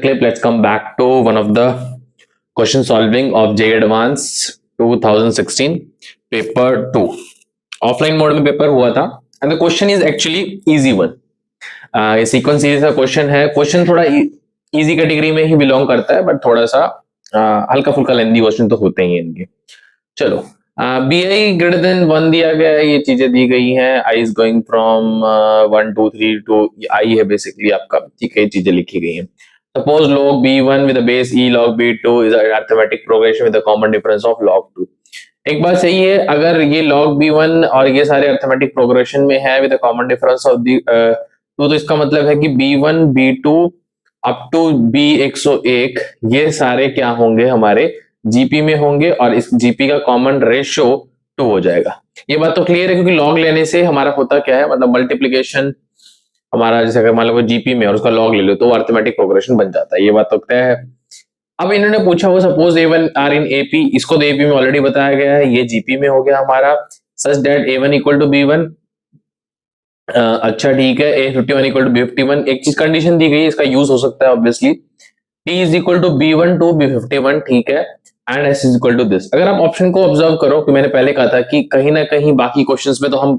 Clip, let's come back to one of the question solving of JEE Advanced 2016 paper 2 offline mode में paper हुआ था and the question is actually easy one. ये sequence series का question है. Question थोड़ा easy category में ही belong करता है बट थोड़ा सा हल्का फुल्का लेंदी क्वेश्चन तो होते ही हैं इनके. चलो, बी आई ग्रेटर देन 1 दिया गया है, ये चीजें दी गई हैं. I is going from 1 2 3 to आई है बेसिकली आपका. ठीक है, ये चीजें लिखी गई हैं. Suppose log b1 with a base e log b2 is an arithmetic progression with a common difference of log 2. एक बात सही है, अगर ये log b1 और ये सारे arithmetic progression में है with a common difference of the तो इसका मतलब है कि b1 b2 up to b101 ये सारे क्या होंगे, हमारे जीपी में होंगे और इस जीपी का कॉमन रेशियो 2 हो जाएगा. ये बात तो क्लियर है क्योंकि log लेने से हमारा होता क्या है, मतलब मल्टीप्लीकेशन हमारा, जैसे अगर मान लो जीपी में और उसका लॉग ले लो तो अर्थमेटिक प्रोग्रेशन बन जाता है. ये बात तो तय है. अब इन्होंने पूछा वो suppose A one are in AP, इसको तो एपी में ऑलरेडी बताया गया है, ये जीपी में हो गया हमारा. Such that A one equal to B one. अच्छा ठीक है, ए51 इक्वल टू बी51. एक चीज कंडीशन दी गई है, इसका यूज हो सकता है obviously. T is equal to B one to बी51. ठीक है, and S is equal to this. अगर आप ऑप्शन को ऑब्जर्व करो कि मैंने पहले कहा था कि कहीं ना कहीं बाकी क्वेश्चंस में तो हम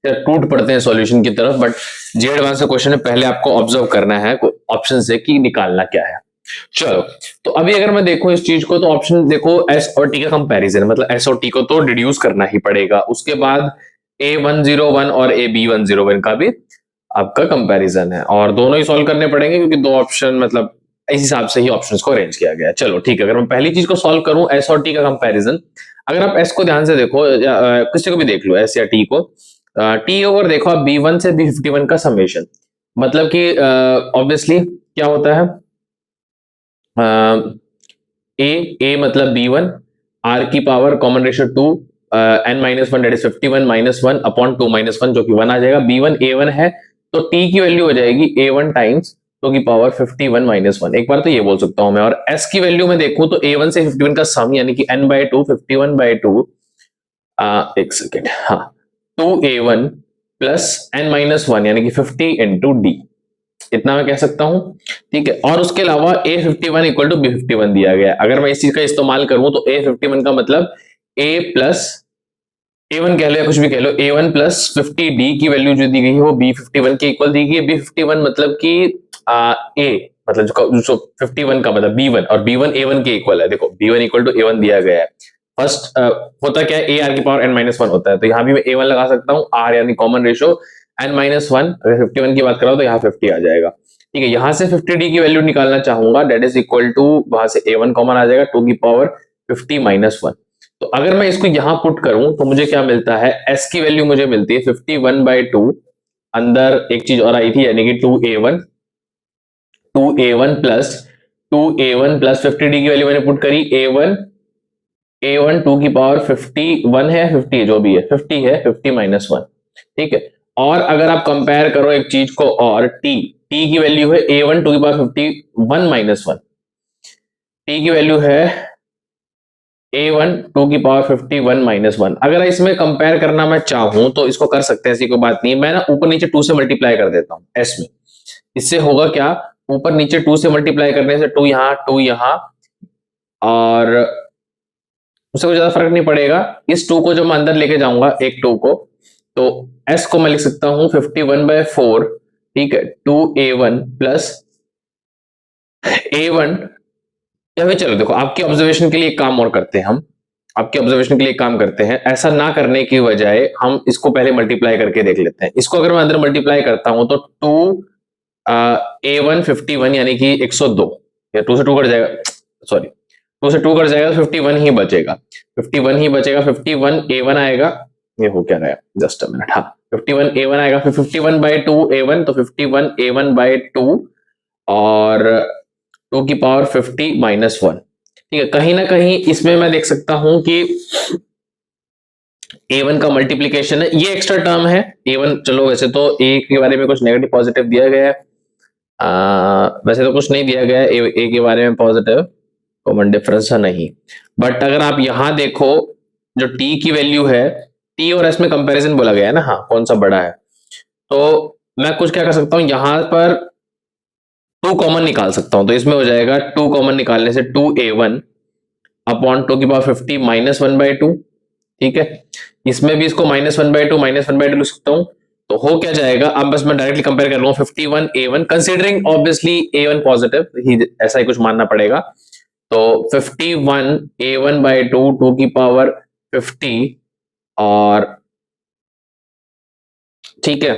टूट पड़ते हैं सॉल्यूशन की तरफ, बट जे एडवांस का क्वेश्चन है पहले आपको ऑब्जर्व करना है ऑप्शन से कि निकालना क्या है. चलो, तो अभी अगर मैं देखूं इस चीज को तो ऑप्शन देखो एस और टी का कंपैरिजन, मतलब एस और टी को तो डिड्यूस करना ही पड़ेगा. उसके बाद A101 और AB101 का भी आपका कंपैरिजन है और दोनों ही सॉल्व करने पड़ेंगे क्योंकि दो ऑप्शन, मतलब इस हिसाब से ही ऑप्शंस को अरेंज किया गया है. चलो ठीक है, अगर मैं पहली चीज को सॉल्व करूं एस और टी का कंपैरिजन, अगर आप एस को ध्यान से देखो या किसी को भी देख लो एस या टी को, टी ओवर देखो आप B1 से B51 का समेशन, मतलब कि ऑब्वियसली क्या होता है, ए मतलब B1, आर की power common ratio 2, n minus one that is 51 minus one upon 2 minus one जो कि 1 आ जाएगा. B1 A1 है तो टी की वैल्यू हो जाएगी A1 टाइम्स 2 की पावर 51 माइनस वन. एक बार तो ये बोल सकता हूं मैं. और S की वैल्यू में देखूं तो A1 से 51 का सम यानी कि n बाई 2 51 बाई 2, एक सेकेंड, हाँ, 2A1 plus n minus one यानी कि 50 इंटू डी, इतना मैं कह सकता हूं. ठीक है, और उसके अलावा A51 इक्वल टू B51 दिया गया. अगर मैं इस चीज का इस्तेमाल करूं तो A51 का मतलब A प्लस A1 कह लो या कुछ भी कह लो, A1 प्लस 50D की वैल्यू जो दी गई है वो B51 के इक्वल दी गई है. B51 मतलब कि A, मतलब जो 51 का मतलब B1 और B1 A1 के इक्वल है. देखो B1 इक्वल टू A1 दिया गया है. फर्स्ट होता क्या है, A R की पावर n माइनस वन होता है, तो यहाँ भी मैं A1 लगा सकता हूँ. R यानी common ratio n minus one, अगर 51 की बात करा तो यहाँ 50 आ जाएगा. ठीक है, यहाँ से 50D की वैल्यू निकालना चाहूंगा, डेट इज इक्वल टू वहां से A1 कॉमन आ जाएगा 2 की पावर 50 माइनस वन. तो अगर मैं इसको यहां पुट करूं तो मुझे क्या मिलता है, S की वैल्यू मुझे मिलती है 51 बाई 2. अंदर एक चीज और आई थी यानी कि 2A1 प्लस 50D की वैल्यू मैंने पुट करी. A1 2 की पावर 51 है, 50 है, जो भी है 50 है, 50 माइनस वन. ठीक है, और अगर आप कंपेयर करो एक चीज को और टी की वैल्यू है A1 2 की पावर 51 माइनस वन. टी की वैल्यू है A1 2 की पावर 51 माइनस वन. अगर इसमें कंपेयर करना मैं चाहूं तो इसको कर सकते हैं, ऐसी कोई बात नहीं. मैं ना ऊपर नीचे 2 से मल्टीप्लाई कर देता हूं एस में. इससे होगा क्या, ऊपर नीचे 2 से मल्टीप्लाई करने से 2 यहां 2 यहां, और उससे कोई ज्यादा फर्क नहीं पड़ेगा. इस 2 को जो मैं अंदर लेके जाऊंगा एक 2 को, तो एस को मैं लिख सकता हूं 51 बाय 4. ठीक है, 2A1 प्लस A1, या फिर चलो देखो आपकी ऑब्जर्वेशन के लिए एक काम और करते हैं हम. आपके ऑब्जर्वेशन के लिए एक काम करते हैं, ऐसा ना करने की बजाय हम इसको पहले मल्टीप्लाई करके देख लेते हैं. इसको अगर मैं अंदर मल्टीप्लाई करता हूं तो 2A1 51 यानी कि 102, या 2 से 2 कट जाएगा, सॉरी 2 से 2 कट जाएगा, 51 ही बचेगा. 51 ही बचेगा, 51 A1 आएगा. ये हो क्या रहा है, जस्ट अ मिनट, हाँ 51 A1 आएगा, फिर 51 बाई 2 A1, तो 51 A1 बाई 2 और 2 की पावर 50 माइनस वन. ठीक है, कहीं ना कहीं इसमें मैं देख सकता हूं कि A1 का मल्टीप्लीकेशन है, ये एक्स्ट्रा टर्म है A1. चलो वैसे तो A के बारे में कुछ नेगेटिव पॉजिटिव दिया गया है, वैसे तो कुछ नहीं दिया गया है A के बारे में पॉजिटिव, कॉमन डिफरेंस है नहीं. बट अगर आप यहां देखो जो T की वैल्यू है, T और S में कंपैरिजन बोला गया है ना, हाँ कौन सा बड़ा है, तो मैं कुछ क्या कर सकता हूं, यहां पर 2 कॉमन निकाल सकता हूं, तो इसमें हो जाएगा 2 कॉमन निकालने से 2a1 अपॉन 2 की पावर 50 -1/2। ठीक है, इसमें भी इसको -1/2 लिख सकता हूं। तो हो क्या जाएगा, अब बस मैं डायरेक्टली कंपेयर कर रहा हूं 51a1 considering obviously a1 positive ही, ऐसा ही कुछ मानना पड़ेगा। तो 51a1/2 2 की पावर 50 और ठीक है,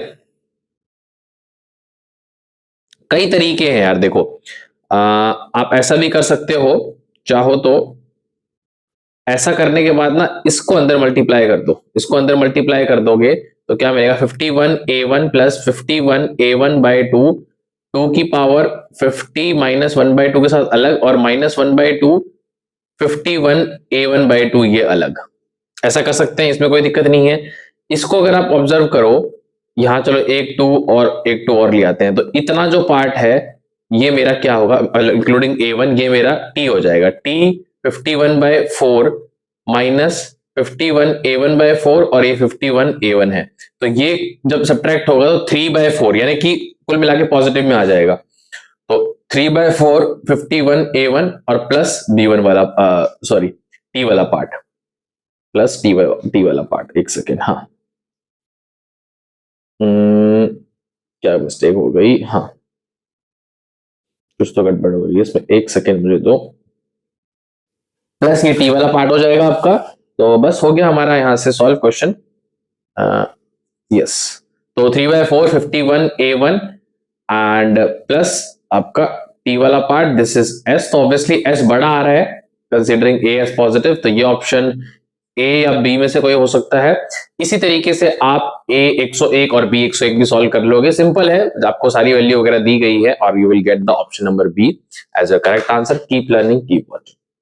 कई तरीके हैं यार देखो, आप ऐसा भी कर सकते हो चाहो तो। ऐसा करने के बाद ना इसको अंदर मल्टीप्लाई कर दो, इसको अंदर मल्टीप्लाई कर दोगे तो क्या मिलेगा 51a1 प्लस 51a1/2 2 की पावर 50 -1/2 के साथ अलग और -1/2 51a1/2 ये अलग। ऐसा कर सकते हैं, इसमें कोई दिक्कत नहीं है। इसको अगर आप ऑब्जर्व करो, यहां चलो एक टू और ले आते हैं, तो इतना जो पार्ट है ये मेरा क्या होगा, इंक्लूडिंग a1, ये मेरा t हो जाएगा। t 51/4 माइनस 51a1/4 और ये 51a1 है, तो ये जब सब्ट्रैक्ट होगा तो 3/4 यानी कि कुल मिला के पॉजिटिव में आ जाएगा। तो 3/4 51a1 और प्लस b1 वाला, सॉरी t वाला पार्ट, प्लस टी वाला पार्ट। एक सेकेंड, हाँ क्या मिस्टेक हो गई, हाँ कुछ तो गड़बड़ हो रही है इसमें, एक सेकेंड मुझे दो। प्लस ये टी वाला पार्ट हो जाएगा आपका। तो बस हो गया हमारा यहाँ से सॉल्व क्वेश्चन। यस, तो 3/4 51a1 एंड प्लस आपका टी वाला पार्ट, दिस इज एस। तो ऑब्वियसली एस बड़ा आ रहा है कंसिडरिंग ए एस पॉजिटिव, तो ये ऑप्शन ए या बी में से कोई हो सकता है। इसी तरीके से आप ए 101 और बी 101 भी सॉल्व कर लोगे, सिंपल है, आपको सारी वैल्यू वगैरह दी गई है और you will get the option number B as a correct answer. Keep learning, keep watching.